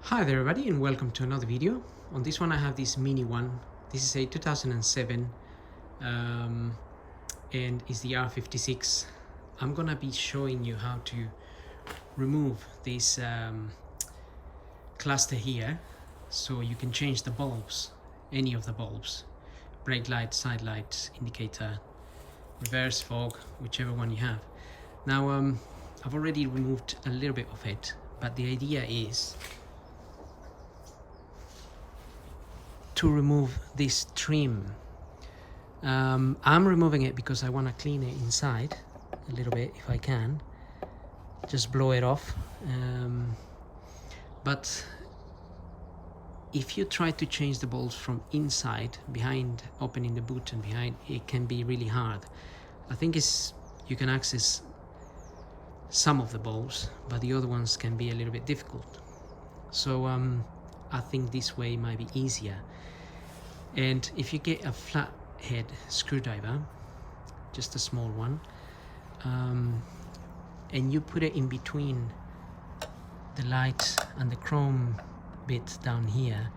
Hi there everybody and welcome to another video. On this one I have this mini one. This is a 2007 and is the R56. I'm gonna be showing you how to remove this cluster here so you can change the bulbs, any of the bulbs, brake light, side light, indicator, reverse, fog, whichever one you have. Now I've already removed a little bit of it, but the idea is to remove this trim. I'm removing it because I want to clean it inside a little bit if I can, just blow it off. But if you try to change the bulbs from inside, behind, opening the boot and behind, it can be really hard. I think you can access some of the bulbs, but the other ones can be a little bit difficult. So I think this way might be easier. And if you get a flat head screwdriver, just a small one, and you put it in between the light and the chrome bit down here,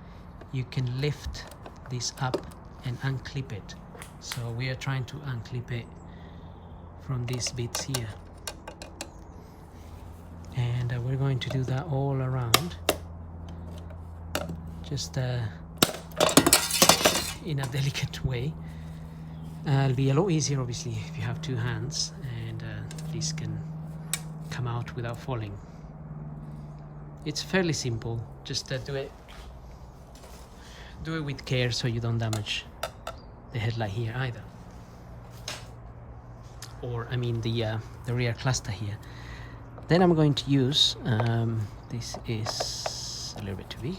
you can lift this up and unclip it. So we are trying to unclip it from these bits here, and we're going to do that all around, just in a delicate way. It'll be a lot easier obviously if you have two hands, and this can come out without falling. It's fairly simple, just do it with care so you don't damage the headlight here either, or I mean the rear cluster here. Then I'm going to use this is a little bit too big.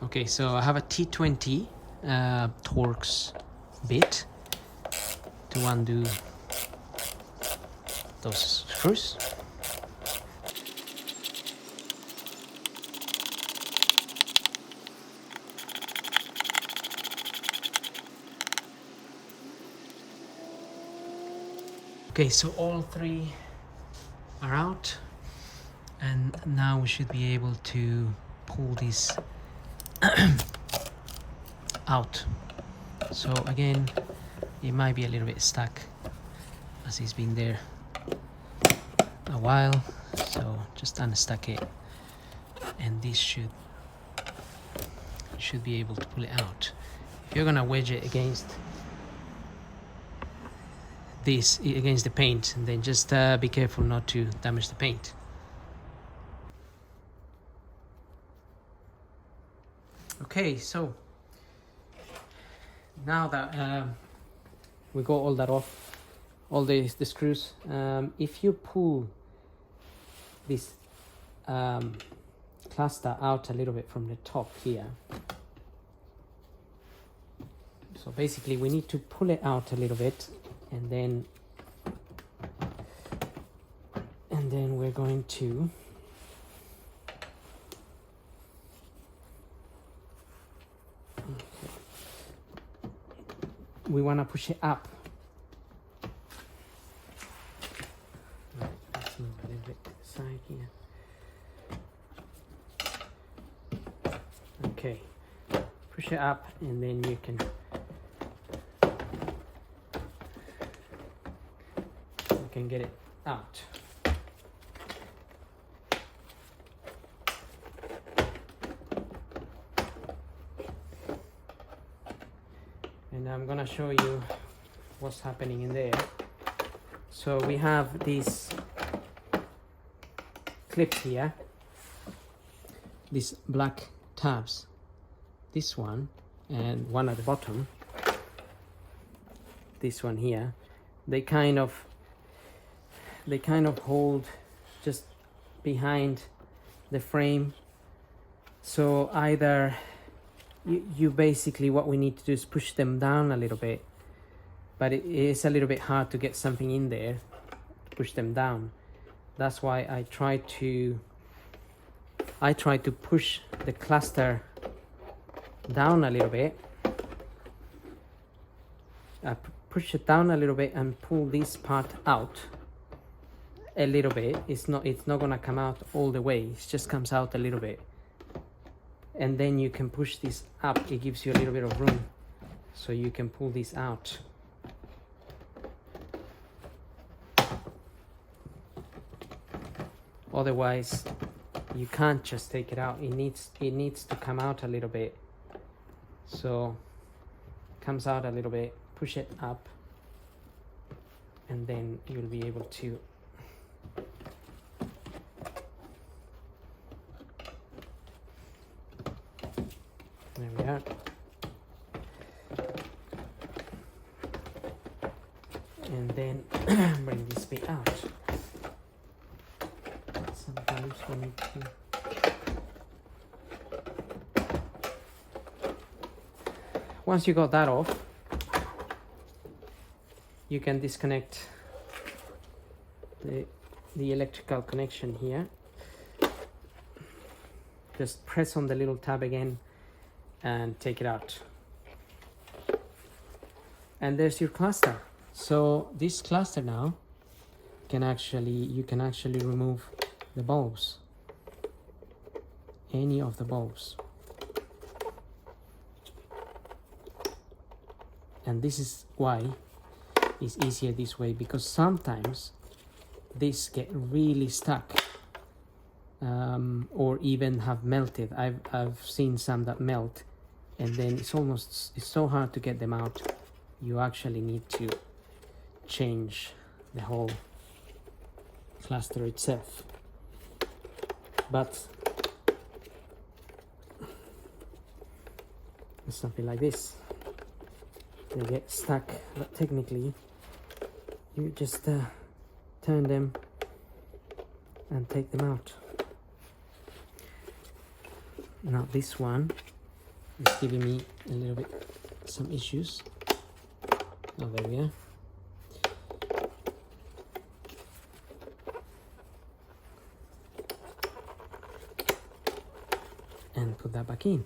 Okay, so I have a T20 Torx bit to undo those screws. Okay, so all three are out, and now we should be able to pull this out. So again, it might be a little bit stuck as it's been there a while, so just unstuck it, and this should be able to pull it out. If you're gonna wedge it against the paint, and then just be careful not to damage the paint. Okay, so now that we got all that off, all the screws, if you pull this cluster out a little bit from the top here, so basically we need to pull it out a little bit, and then we're going to we want to push it up. Right, let's move a little bit to the side here. Okay, push it up, and then you can get it out. And I'm gonna show you what's happening in there. So we have these clips here, these black tabs, this one and one at the bottom, this one here. They kind of hold just behind the frame. So either you basically, what we need to do is push them down a little bit, but it is a little bit hard to get something in there to push them down. That's why I try to push the cluster down a little bit. I push it down a little bit and pull this part out, a little bit. It's not gonna come out all the way. It just comes out a little bit, and then you can push this up. It gives you a little bit of room, so you can pull this out. Otherwise, you can't just take it out. It needs to come out a little bit. So comes out a little bit, push it up, and then you'll be able to there we are. And then bring this bit out. Sometimes we need to once you got that off, you can disconnect the electrical connection here. Just press on the little tab again and take it out. And there's your cluster. So this cluster now you can actually remove the bulbs, any of the bulbs. And this is why it's easier this way, because sometimes these get really stuck or even have melted. I've seen some that melt, and then it's so hard to get them out. You actually need to change the whole cluster itself. But it's something like this. They get stuck, but technically you just turn them and take them out. Now this one is giving me a little bit some issues. Oh, there we are. And put that back in.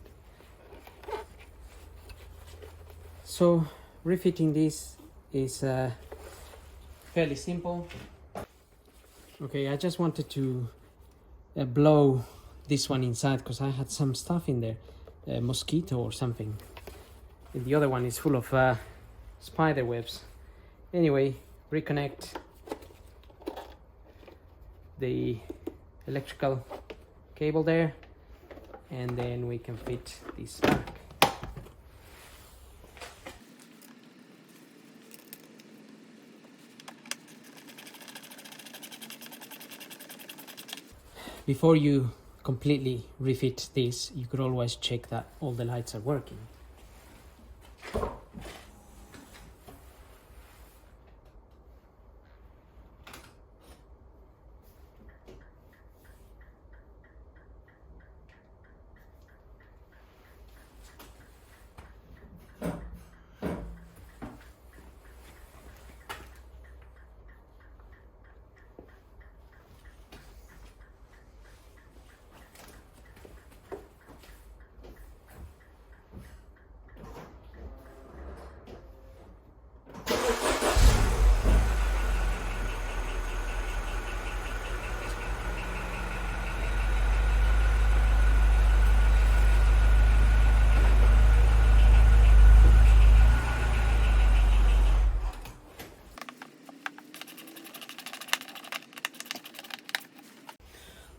So refitting this is fairly simple. Okay, I just wanted to blow this one inside because I had some stuff in there, a mosquito or something. And the other one is full of spider webs. Anyway, reconnect the electrical cable there, and then we can fit this back. Before you completely refit this, you could always check that all the lights are working.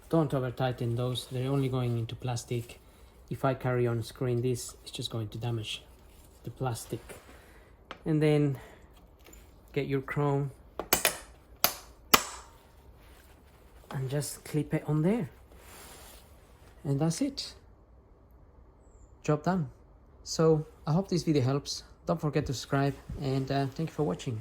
Don't over tighten those, they're only going into plastic. If I carry on screwing this, it's just going to damage the plastic. And then get your chrome and just clip it on there. And that's it. Job done. So I hope this video helps. Don't forget to subscribe, and thank you for watching.